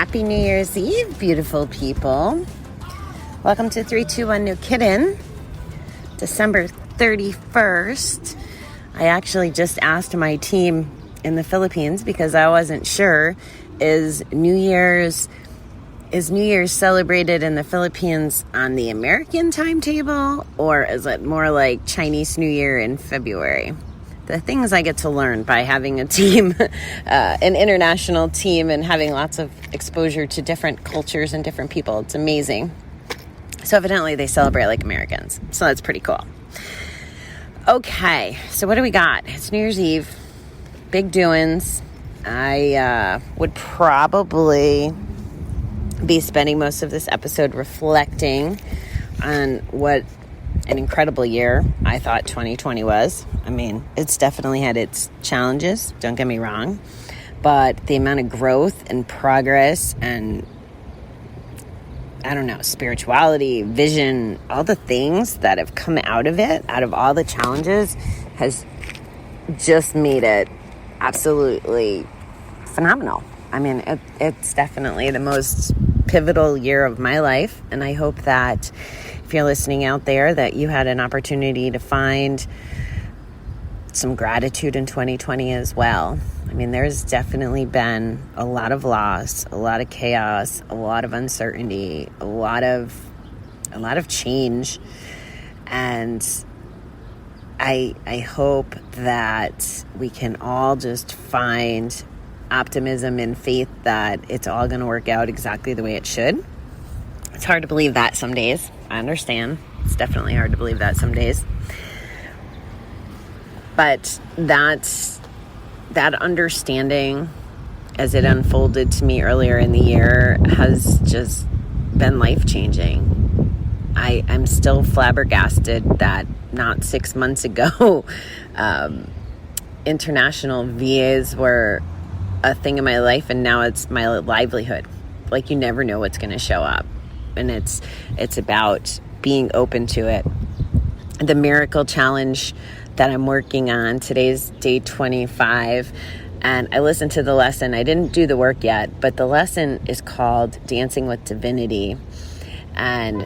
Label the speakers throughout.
Speaker 1: Happy New Year's Eve, beautiful people. Welcome to 321 New Kitten, December 31st. I actually just asked my team in the Philippines because I wasn't sure, is New Year's celebrated in the Philippines on the American timetable, or is it more like Chinese New Year in February? The things I get to learn by having a team, an international team, and having lots of exposure to different cultures and different people. It's amazing. So evidently they celebrate like Americans. So that's pretty cool. Okay, so what do we got? It's New Year's Eve. Big doings. I would probably be spending most of this episode reflecting on what an incredible year I thought 2020 was. I mean, it's definitely had its challenges, don't get me wrong, but the amount of growth and progress and, I don't know, spirituality, vision, all the things that have come out of it, out of all the challenges, has just made it absolutely phenomenal. I mean, it's definitely the most pivotal year of my life, and I hope that if you're listening out there that you had an opportunity to find some gratitude in 2020 as well. I mean, there's definitely been a lot of loss, a lot of chaos, a lot of uncertainty, a lot of change, and I hope that we can all just find optimism and faith that it's all going to work out exactly the way it should. It's hard to believe that some days. I understand. It's definitely hard to believe that some days. But that understanding, as it unfolded to me earlier in the year, has just been life-changing. I'm still flabbergasted that not 6 months ago, international VAs were a thing in my life, and now it's my livelihood. Like, you never know what's going to show up, and it's about being open to it. The miracle challenge that I'm working on, today's day 25, and I listened to the lesson. I didn't do the work yet, but the lesson is called Dancing with Divinity, and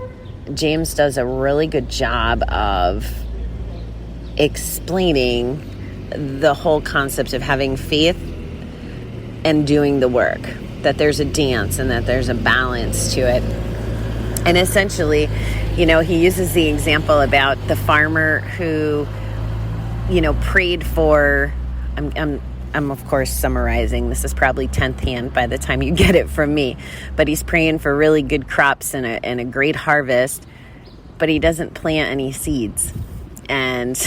Speaker 1: James does a really good job of explaining the whole concept of having faith and doing the work, that there's a dance and that there's a balance to it. And essentially, he uses the example about the farmer who, prayed for, I'm of course summarizing, this is probably 10th hand by the time you get it from me, but he's praying for really good crops and a great harvest, but he doesn't plant any seeds. And,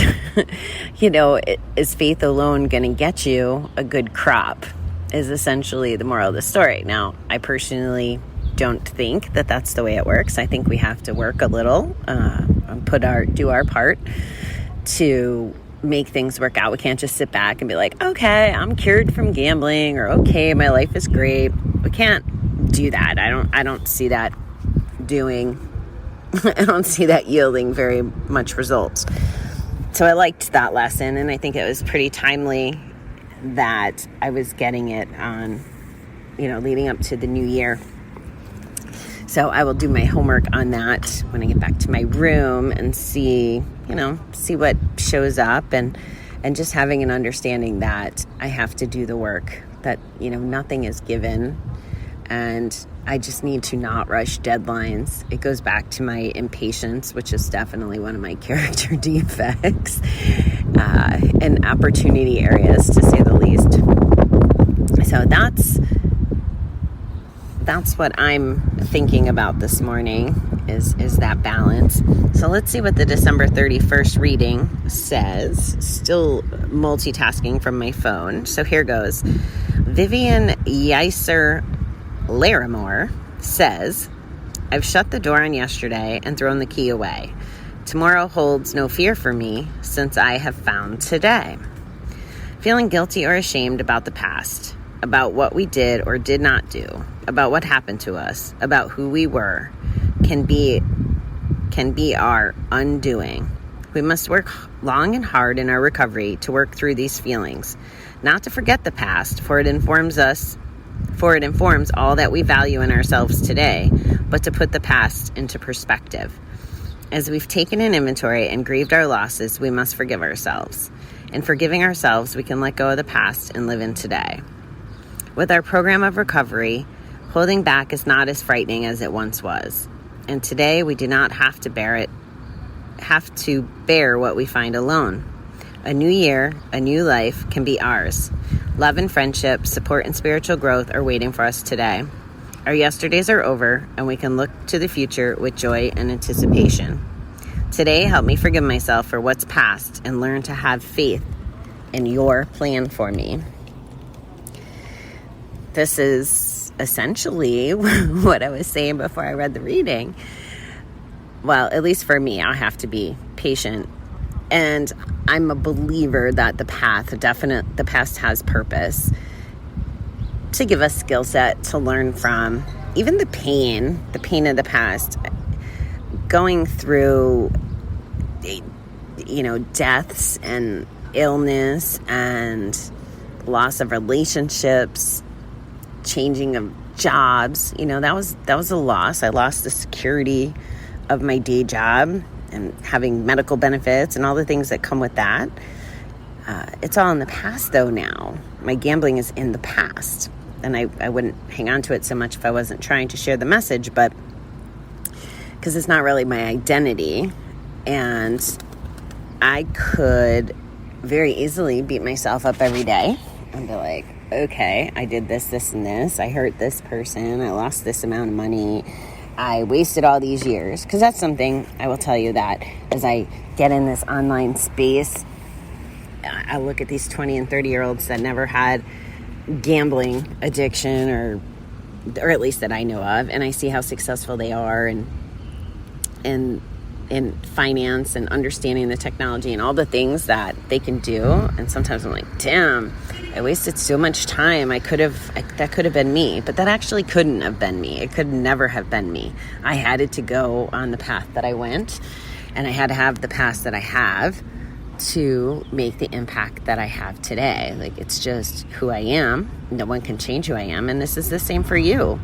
Speaker 1: is faith alone going to get you a good crop? Is essentially the moral of the story. Now, I personally don't think that that's the way it works. I think we have to work a little, do our part to make things work out. We can't just sit back and be like, okay, I'm cured from gambling, or okay, my life is great. We can't do that. I don't see that I don't see that yielding very much results. So I liked that lesson, and I think it was pretty timely that I was getting it on, leading up to the new year. So I will do my homework on that when I get back to my room and see what shows up, and just having an understanding that I have to do the work, that, nothing is given, and I just need to not rush deadlines. It goes back to my impatience, which is definitely one of my character defects, and opportunity areas, to say the least. So that's what I'm thinking about this morning, is that balance. So let's see what the December 31st reading says. Still multitasking from my phone. So here goes. Vivian Yeiser Larimore says, I've shut the door on yesterday and thrown the key away. Tomorrow holds no fear for me, since I have found today. Feeling guilty or ashamed about the past, about what we did or did not do, about what happened to us, about who we were, can be our undoing. We must work long and hard in our recovery to work through these feelings, not to forget the past, for it informs us for it informs all that we value in ourselves today, but to put the past into perspective. As we've taken an inventory and grieved our losses, we must forgive ourselves. In forgiving ourselves, we can let go of the past and live in today. With our program of recovery, holding back is not as frightening as it once was. And today, we do not have to bear what we find alone. A new year, a new life can be ours. Love and friendship, support and spiritual growth are waiting for us today. Our yesterdays are over, and we can look to the future with joy and anticipation. Today, help me forgive myself for what's past and learn to have faith in your plan for me. This is essentially what I was saying before I read the reading. Well, at least for me, I'll have to be patient. And I'm a believer that the past has purpose to give us skill set to learn from. Even the pain of the past, going through, deaths and illness and loss of relationships, changing of jobs, that was a loss. I lost the security of my day job and having medical benefits and all the things that come with that. It's all in the past, though, now. My gambling is in the past. And I wouldn't hang on to it so much if I wasn't trying to share the message, but because it's not really my identity. And I could very easily beat myself up every day and be like, okay, I did this, and this. I hurt this person. I lost this amount of money. I wasted all these years. Because that's something I will tell you, that as I get in this online space, I look at these 20 and 30-year-olds that never had gambling addiction, or at least that I know of, and I see how successful they are in finance and understanding the technology and all the things that they can do. And sometimes I'm like, damn, I wasted so much time. That could have been me, but that actually couldn't have been me. It could never have been me. I had to go on the path that I went, and I had to have the past that I have to make the impact that I have today. Like, it's just who I am. No one can change who I am. And this is the same for you.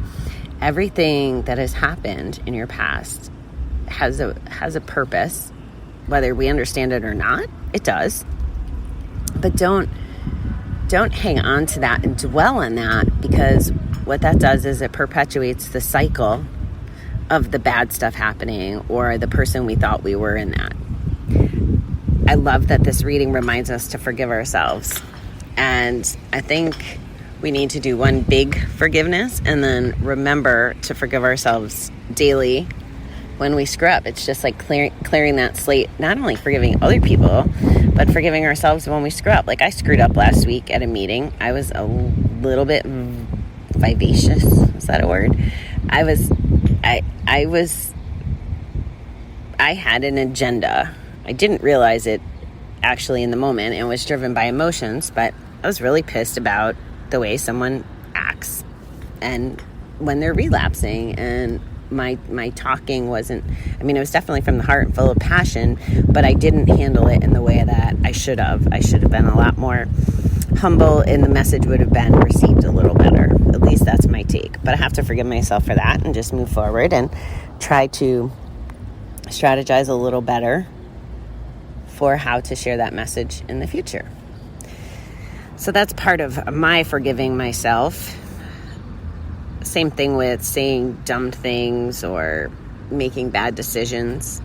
Speaker 1: Everything that has happened in your past has a purpose, whether we understand it or not. It does. But don't hang on to that and dwell on that, because what that does is it perpetuates the cycle of the bad stuff happening, or the person we thought we were in that. I love that this reading reminds us to forgive ourselves. And I think we need to do one big forgiveness and then remember to forgive ourselves daily when we screw up. It's just like clearing that slate, not only forgiving other people, but forgiving ourselves when we screw up. Like, I screwed up last week at a meeting. I was a little bit vivacious. Is that a word? I had an agenda. I didn't realize it actually in the moment, and was driven by emotions, but I was really pissed about the way someone acts and when they're relapsing. And my talking wasn't, it was definitely from the heart and full of passion, but I didn't handle it in the way that I should have. I should have been a lot more humble, and the message would have been received a little better. At least that's my take. But I have to forgive myself for that and just move forward and try to strategize a little better for how to share that message in the future. So that's part of my forgiving myself. Same thing with saying dumb things or making bad decisions.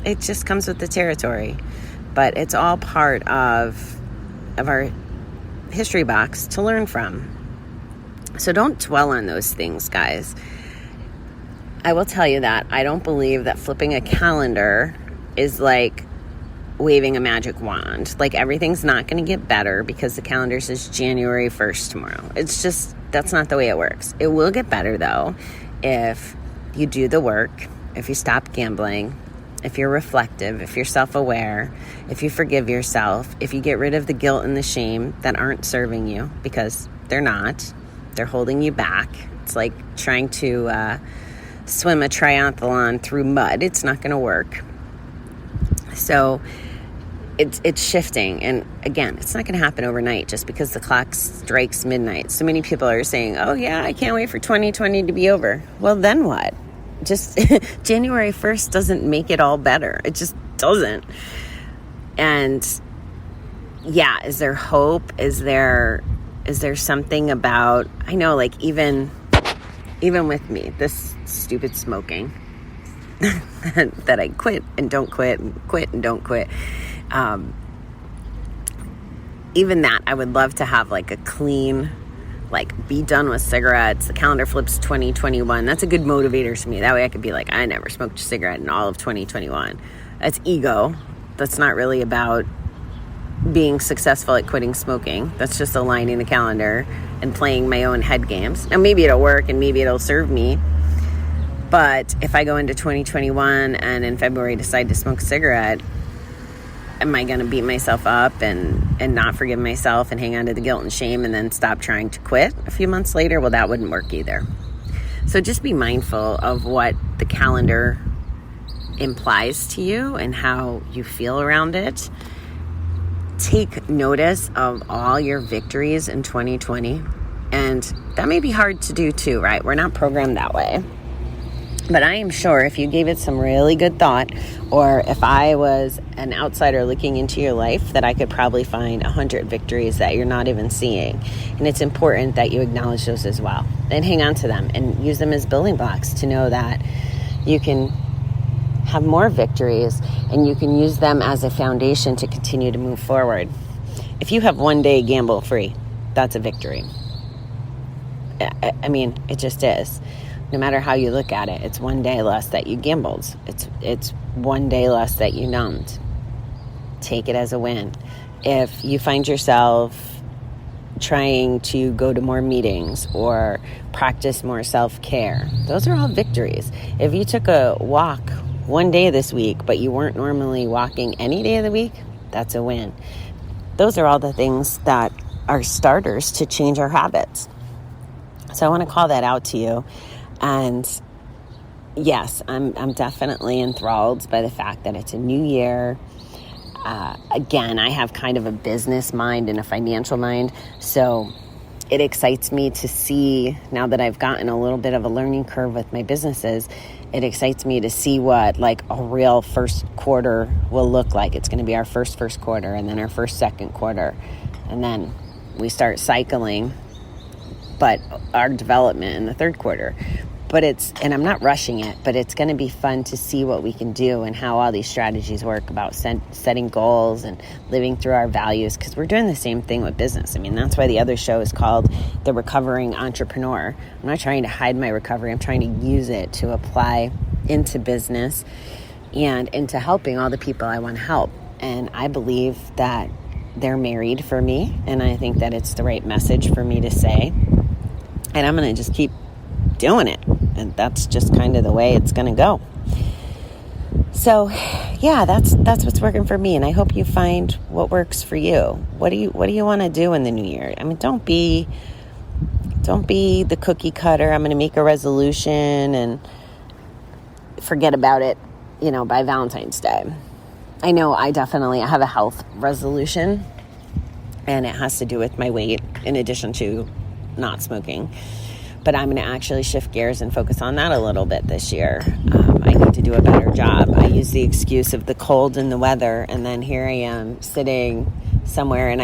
Speaker 1: It just comes with the territory. But it's all part of our history box to learn from. So don't dwell on those things, guys. I will tell you that I don't believe that flipping a calendar is like waving a magic wand. Like, everything's not going to get better because the calendar says January 1st tomorrow. It's just, that's not the way it works. It will get better, though, if you do the work, if you stop gambling, if you're reflective, if you're self-aware, if you forgive yourself, if you get rid of the guilt and the shame that aren't serving you, because they're not. They're holding you back. It's like trying to swim a triathlon through mud. It's not going to work. So it's shifting. And again, it's not going to happen overnight just because the clock strikes midnight. So many people are saying, oh yeah, I can't wait for 2020 to be over. Well, then what? Just January 1st doesn't make it all better. It just doesn't. And yeah, is there hope? Is there something about, I know, like even with me, this stupid smoking that I quit and don't quit and quit and don't quit. Even that, I would love to have like a clean, like be done with cigarettes. The calendar flips 2021. That's a good motivator to me. That way I could be like, I never smoked a cigarette in all of 2021. That's ego. That's not really about being successful at quitting smoking. That's just aligning the calendar and playing my own head games. Now maybe it'll work and maybe it'll serve me. But if I go into 2021 and in February decide to smoke a cigarette, am I going to beat myself up and not forgive myself and hang on to the guilt and shame and then stop trying to quit a few months later? Well, that wouldn't work either. So just be mindful of what the calendar implies to you and how you feel around it. Take notice of all your victories in 2020. And that may be hard to do too, right? We're not programmed that way. But I am sure if you gave it some really good thought, or if I was an outsider looking into your life, that I could probably find 100 victories that you're not even seeing. And it's important that you acknowledge those as well and hang on to them and use them as building blocks to know that you can have more victories and you can use them as a foundation to continue to move forward. If you have one day gamble free, that's a victory. I mean, it just is. No matter how you look at it, it's one day less that you gambled. It's one day less that you numbed. Take it as a win. If you find yourself trying to go to more meetings or practice more self-care, those are all victories. If you took a walk one day this week, but you weren't normally walking any day of the week, that's a win. Those are all the things that are starters to change our habits. So I want to call that out to you. And yes, I'm definitely enthralled by the fact that it's a new year. Again, I have kind of a business mind and a financial mind. So it excites me to see, now that I've gotten a little bit of a learning curve with my businesses, it excites me to see what like a real first quarter will look like. It's going to be our first quarter and then our first second quarter. And then we start cycling, but our development in the third quarter. But and I'm not rushing it, but it's going to be fun to see what we can do and how all these strategies work about setting goals and living through our values, because we're doing the same thing with business. I mean, that's why the other show is called The Recovering Entrepreneur. I'm not trying to hide my recovery. I'm trying to use it to apply into business and into helping all the people I want to help. And I believe that they're married for me, and I think that it's the right message for me to say. And I'm going to just keep doing it. And that's just kind of the way it's going to go. So, yeah, that's what's working for me. And I hope you find what works for you. What do you want to do in the new year? I mean, don't be the cookie cutter. I'm going to make a resolution and forget about it, by Valentine's Day. I know I have a health resolution, and it has to do with my weight in addition to not smoking. But I'm going to actually shift gears and focus on that a little bit this year. I need to do a better job. I use the excuse of the cold and the weather, and then here I am sitting somewhere, and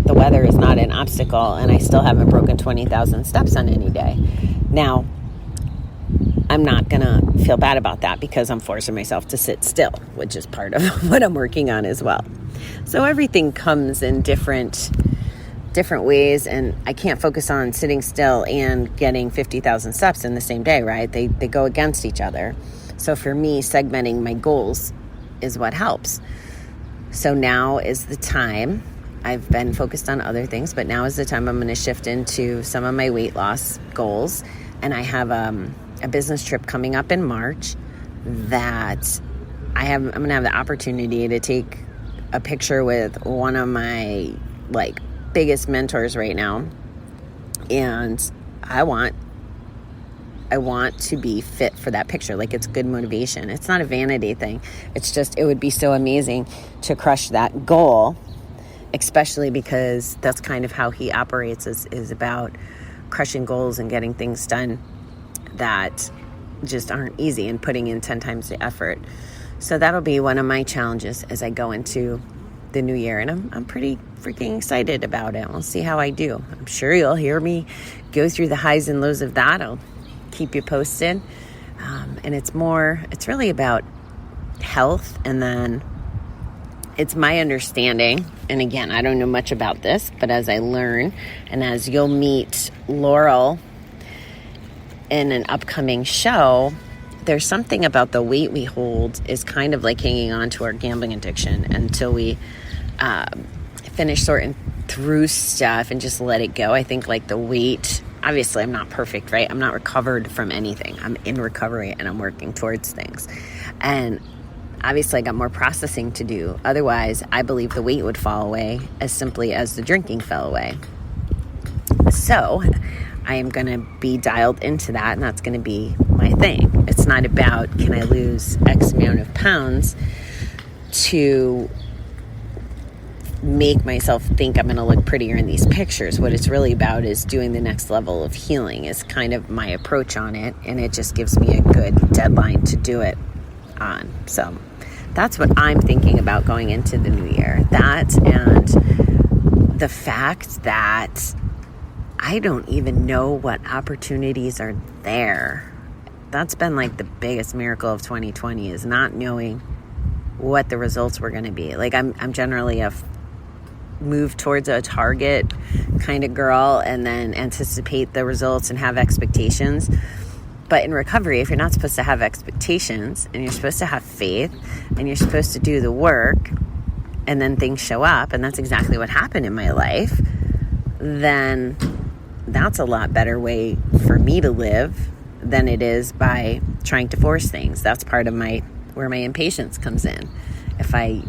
Speaker 1: the weather is not an obstacle, and I still haven't broken 20,000 steps on any day. Now, I'm not going to feel bad about that because I'm forcing myself to sit still, which is part of what I'm working on as well. So everything comes in different ways, and I can't focus on sitting still and getting 50,000 steps in the same day, right? They go against each other. So for me, segmenting my goals is what helps. So now is the time. I've been focused on other things, but now is the time I'm going to shift into some of my weight loss goals. And I have a business trip coming up in March that I'm going to have the opportunity to take a picture with one of my biggest mentors right now, and I want I want to be fit for that picture. Like, it's good motivation. It's not a vanity thing. It's just, it would be so amazing to crush that goal, especially because that's kind of how he operates, is about crushing goals and getting things done that just aren't easy and putting in 10 times the effort. So that'll be one of my challenges as I go into the new year, and I'm pretty freaking excited about it. We'll see how I do. I'm sure you'll hear me go through the highs and lows of that. I'll keep you posted. And it's really about health, and then it's my understanding, and again, I don't know much about this, but as I learn, and as you'll meet Laurel in an upcoming show, there's something about the weight we hold is kind of like hanging on to our gambling addiction until we finish sorting through stuff and just let it go. I think like the weight, obviously I'm not perfect, right? I'm not recovered from anything. I'm in recovery and I'm working towards things. And obviously I got more processing to do. Otherwise, I believe the weight would fall away as simply as the drinking fell away. So I am going to be dialed into that, and that's going to be my thing. It's not about, can I lose X amount of pounds to make myself think I'm going to look prettier in these pictures. What it's really about is doing the next level of healing is kind of my approach on it, and it just gives me a good deadline to do it on. So that's what I'm thinking about going into the new year. That, and the fact that I don't even know what opportunities are there. That's been like the biggest miracle of 2020, is not knowing what the results were going to be. Like, I'm generally a move towards a target kind of girl and then anticipate the results and have expectations. But in recovery, if you're not supposed to have expectations, and you're supposed to have faith, and you're supposed to do the work, and then things show up, and that's exactly what happened in my life, then that's a lot better way for me to live than it is by trying to force things. That's part of where my impatience comes in. If I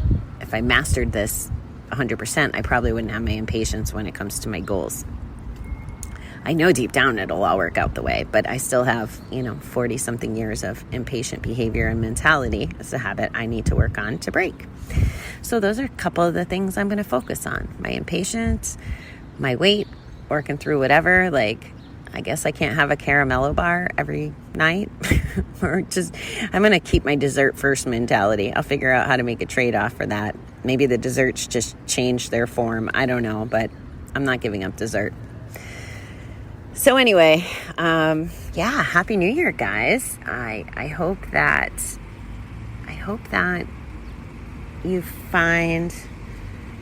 Speaker 1: mastered this 100%, I probably wouldn't have my impatience when it comes to my goals. I know deep down it'll all work out the way, but I still have, 40 something years of impatient behavior and mentality. It's a habit I need to work on to break. So those are a couple of the things I'm going to focus on. My impatience, my weight, working through whatever. Like, I guess I can't have a caramello bar every night or I'm going to keep my dessert first mentality. I'll figure out how to make a trade-off for that. Maybe the desserts just change their form. I don't know, but I'm not giving up dessert. So anyway, Happy New Year, guys. I hope that you find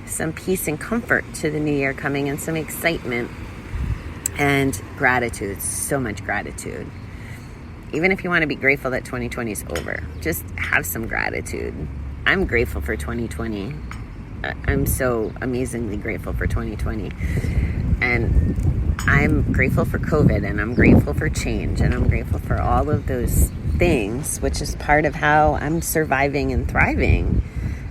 Speaker 1: some peace and comfort to the new year coming, and some excitement and gratitude. So much gratitude. Even if you want to be grateful that 2020 is over, just have some gratitude. I'm grateful for 2020. I'm so amazingly grateful for 2020. And I'm grateful for COVID, and I'm grateful for change, and I'm grateful for all of those things, which is part of how I'm surviving and thriving.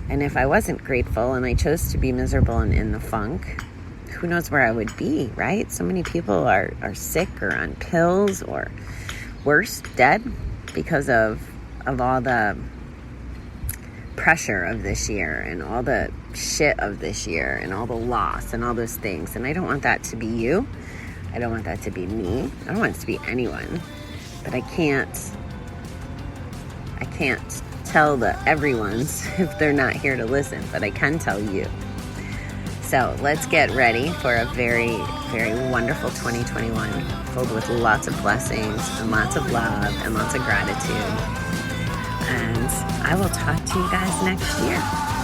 Speaker 1: And if I wasn't grateful and I chose to be miserable and in the funk, who knows where I would be, right? So many people are sick or on pills, or worse, dead, because of all the pressure of this year and all the shit of this year and all the loss and all those things. And I don't want that to be you. I don't want that to be me. I don't want it to be anyone. But I can't tell the everyone's if they're not here to listen, but I can tell you. So let's get ready for a very, very wonderful 2021 filled with lots of blessings and lots of love and lots of gratitude. And I will talk to you guys next year.